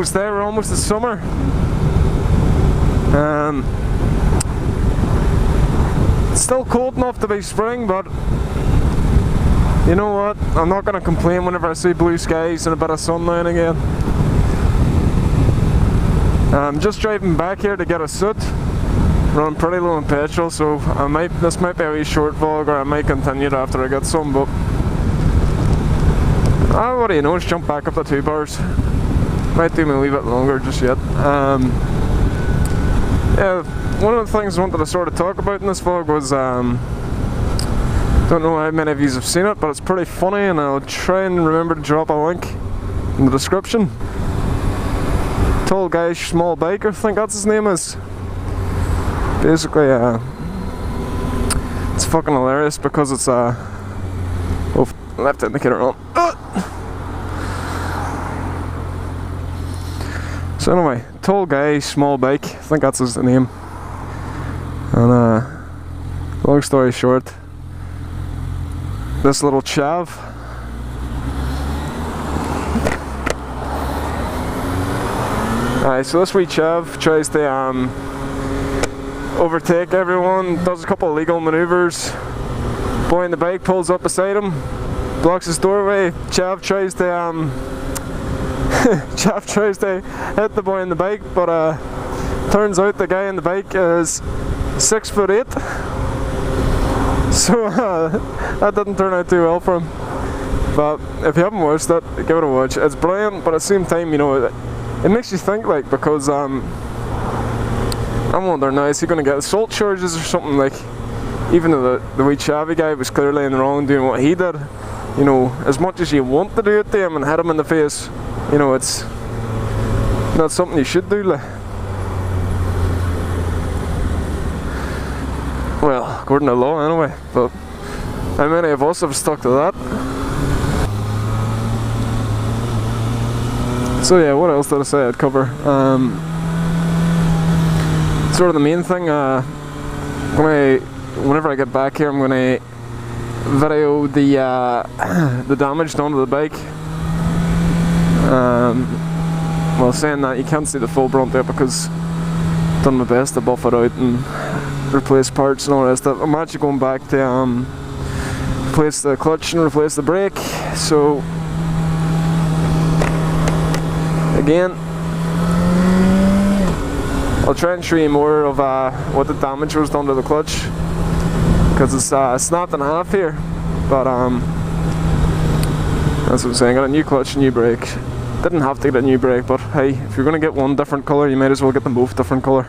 almost there, we're almost in summer. It's still cold enough to be spring, but you know what? I'm not going to complain whenever I see blue skies and a bit of sunlight again. I'm just driving back here to get a suit. Running pretty low on petrol, so this might be a wee short vlog, or I might continue it after I get some, but what do you know, let's jump back up to 2 bars. Might do me a wee bit longer just yet. Yeah, one of the things I wanted to sort of talk about in this vlog was, don't know how many of you have seen it, but it's pretty funny, and I'll try and remember to drop a link in the description. TallGuySmallbike, I think that's his name is. Basically, it's fucking hilarious because it's left indicator on. So anyway, TallGuySmallbike, I think that's his name. And long story short, this little chav so this wee chav tries to overtake everyone, does a couple of legal maneuvers. Boy in the bike pulls up beside him, blocks his doorway. Chav tries to Chav tries to hit the boy in the bike, but turns out the guy in the bike is 6'8", so that didn't turn out too well for him. But if you haven't watched it, give it a watch. It's brilliant, but at the same time, you know, it makes you think, like, because I'm wondering now, is he going to get assault charges or something? Like, even though the wee chavvy guy was clearly in the wrong doing what he did, you know, as much as you want to do it to him and hit him in the face, you know, it's not something you should do. Like, well, according to law anyway, but how many of us have stuck to that? So yeah, what else did I say I'd cover? Sort of the main thing, whenever I get back here, I'm gonna video the damage done to the bike. Well, saying that, you can't see the full brunt there because I've done my best to buff it out and replace parts and all the rest of it. I'm actually going back to replace the clutch and replace the brake. So again, I'll try and show you more of what the damage was done to the clutch, because it's snapped in half here. But that's what I'm saying. Got a new clutch, new brake. Didn't have to get a new brake, but hey, if you're gonna get one different colour, you might as well get them both different colour.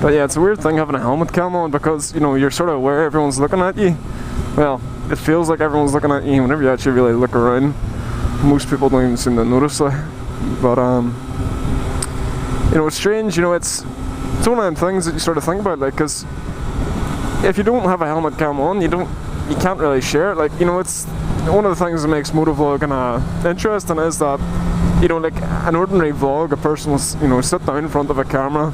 But yeah, it's a weird thing having a helmet cam on, because you know, you're sort of aware everyone's looking at you. Well, it feels like everyone's looking at you whenever you actually really look around. Most people don't even seem to notice it. But you know, it's strange. You know, it's one of them things that you sort of think about, like, because if you don't have a helmet cam on, you can't really share it. Like, you know, it's one of the things that makes motovlogging interesting is that, you know, like an ordinary vlog, a person will, you know, sit down in front of a camera,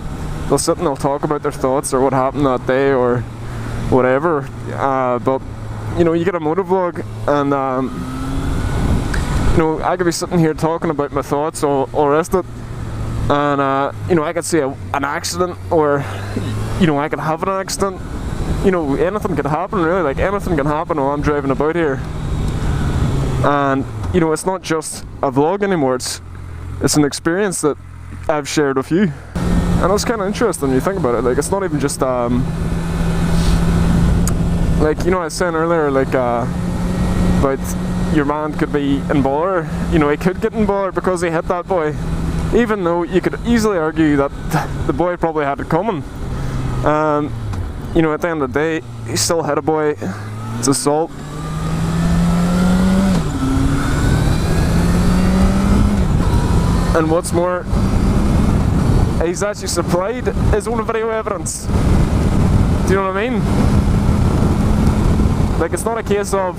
they'll sit and they'll talk about their thoughts or what happened that day or whatever. But you know, you get a motovlog and you know, I could be sitting here talking about my thoughts or the rest of it, and you know, I could see an accident, or you know, I could have an accident. You know, anything could happen, really. Like, anything can happen while I'm driving about here. And you know, it's not just a vlog anymore, it's an experience that I've shared with you, and it's kind of interesting when you think about it. Like, it's not even just like, you know, I was saying earlier, like about your man could be in bother. You know, he could get in bother because he hit that boy, even though you could easily argue that the boy probably had it coming. You know, at the end of the day, he still hit a boy. It's assault. And what's more, he's actually supplied his own video evidence. Do you know what I mean? Like, it's not a case of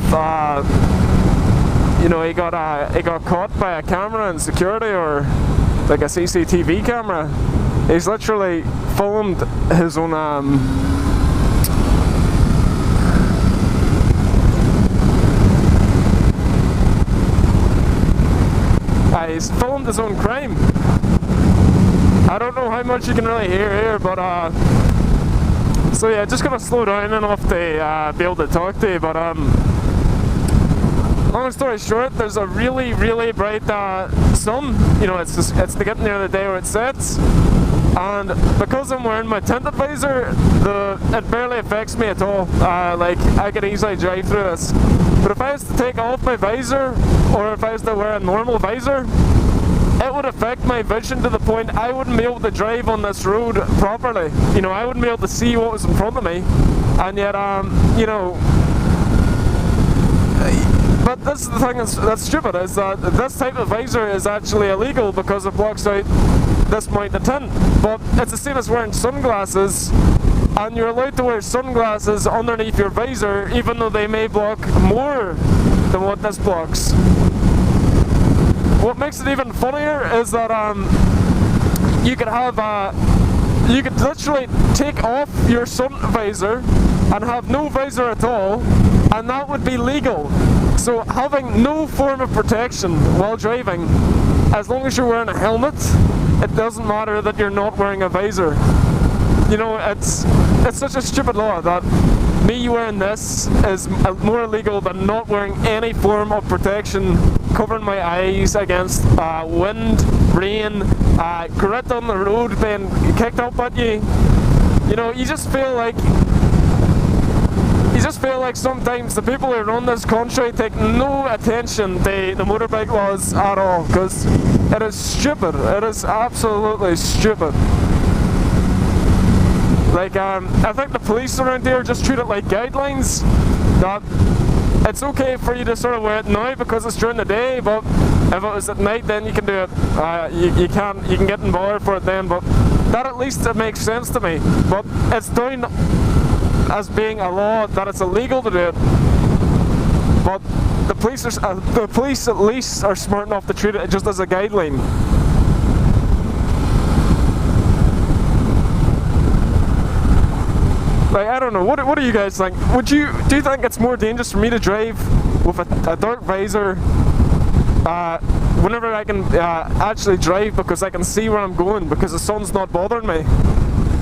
you know, he got caught by a camera in security or like a CCTV camera. He's literally filmed his own he's filmed his own crime. I don't know how much you can really hear here, but so yeah, just gonna slow down enough to be able to talk to you. But long story short, there's a really bright sun. You know, it's to get near the day where it sets, and because I'm wearing my tinted visor, it barely affects me at all. Like, I could easily drive through this. But if I was to take off my visor, or if I was to wear a normal visor, it would affect my vision to the point I wouldn't be able to drive on this road properly. You know, I wouldn't be able to see what was in front of me, and yet, you know. But this is the thing that's stupid, is that this type of visor is actually illegal because it blocks out this amount of tint. But it's the same as wearing sunglasses, and you're allowed to wear sunglasses underneath your visor, even though they may block more than what this blocks. What makes it even funnier is that you could literally take off your sun visor and have no visor at all, and that would be legal. So having no form of protection while driving, as long as you're wearing a helmet, it doesn't matter that you're not wearing a visor. You know, it's such a stupid law that me wearing this is more illegal than not wearing any form of protection, covering my eyes against wind, rain, grit on the road being kicked up at you. You know, you just feel like sometimes the people who run this country take no attention to the motorbike laws at all, because it is stupid. It is absolutely stupid. Like, I think the police around here just treat it like guidelines, that it's okay for you to sort of wear it now because it's during the day, but if it was at night, then you can do it. You can get involved for it then, but that at least it makes sense to me. But it's down as being a law that it's illegal to do it. But the police at least are smart enough to treat it just as a guideline. Like, I don't know, what do you guys think? Do you think it's more dangerous for me to drive with a dark visor whenever I can actually drive because I can see where I'm going because the sun's not bothering me?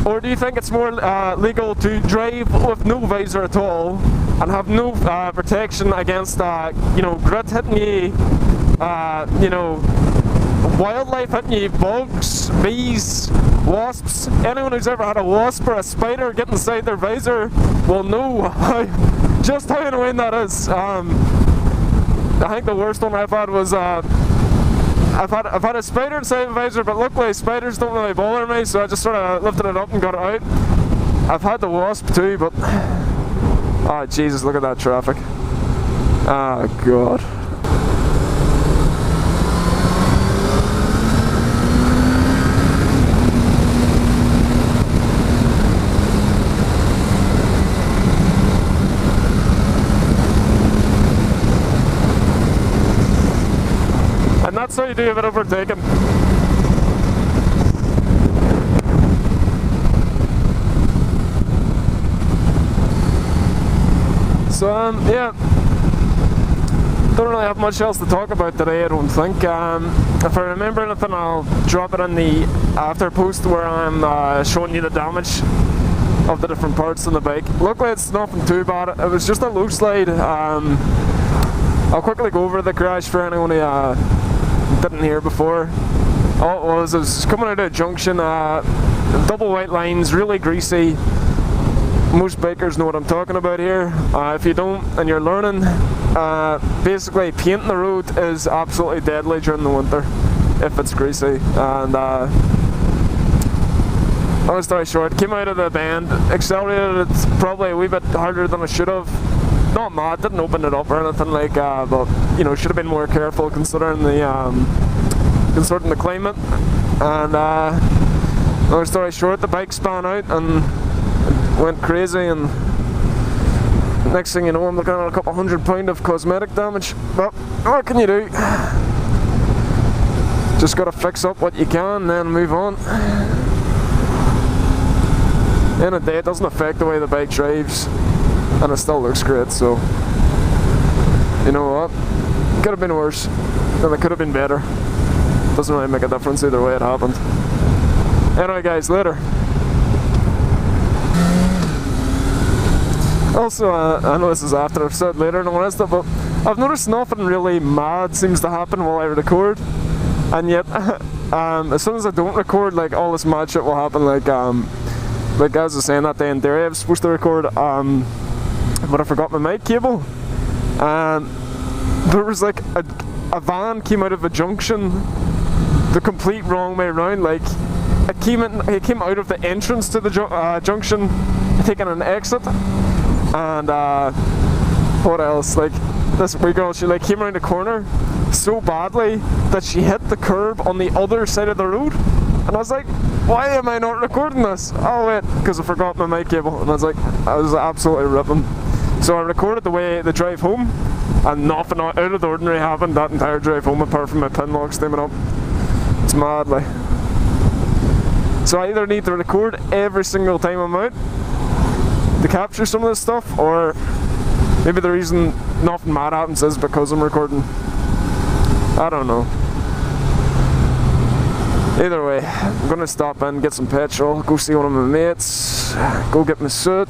Or do you think it's more legal to drive with no visor at all and have no protection against, you know, grit hitting you, you know, wildlife hitting you, bugs, bees, wasps? Anyone who's ever had a wasp or a spider get inside their visor will know just how annoying that is. I think the worst one I've had was I've had a spider inside the visor, but luckily spiders don't really bother me, so I just sort of lifted it up and got it out. I've had the wasp too, but oh Jesus, look at that traffic. Oh God. And that's how you do a bit overtaken. So yeah, don't really have much else to talk about today, I don't think. If I remember anything, I'll drop it in the after post where I'm showing you the damage of the different parts on the bike. Luckily it's nothing too bad, it was just a low slide. I'll quickly go over the crash for anyone who didn't hear before. All it was coming out of a junction, double white lines, really greasy. Most bikers know what I'm talking about here. If you don't and you're learning, basically painting the road is absolutely deadly during the winter if it's greasy. And long story short, came out of the bend, accelerated it probably a wee bit harder than I should have. Not mad, didn't open it up or anything like that, but you know, should have been more careful considering the climate. And long story short, the bike span out and went crazy, and next thing you know, I'm looking at a couple £100 of cosmetic damage. But what can you do? Just gotta fix up what you can and then move on. End of the day, it doesn't affect the way the bike drives, and it still looks great, so you know what? Could have been worse, and it could have been better. Doesn't really make a difference either way it happened. Anyway guys, later. Also, I know this is after I've said later and all that stuff, but I've noticed nothing really mad seems to happen while I record, and yet as soon as I don't record, like all this mad shit will happen. Like as I was saying that day in Derry, I was supposed to record, but I forgot my mic cable, and there was like a van came out of a junction the complete wrong way around. Like it came out of the entrance to the junction, taking an exit. And what else? Like this wee girl, she like came around the corner so badly that she hit the curb on the other side of the road. And I was like, why am I not recording this? Oh wait, because I forgot my mic cable. And I was absolutely ripping. So I recorded the drive home, and nothing out of the ordinary happened that entire drive home apart from my pin lock steaming up. It's mad, like. So I either need to record every single time I'm out to capture some of this stuff, or maybe the reason nothing mad happens is because I'm recording. I don't know. Either way, I'm gonna stop in, get some petrol, go see one of my mates, go get my suit,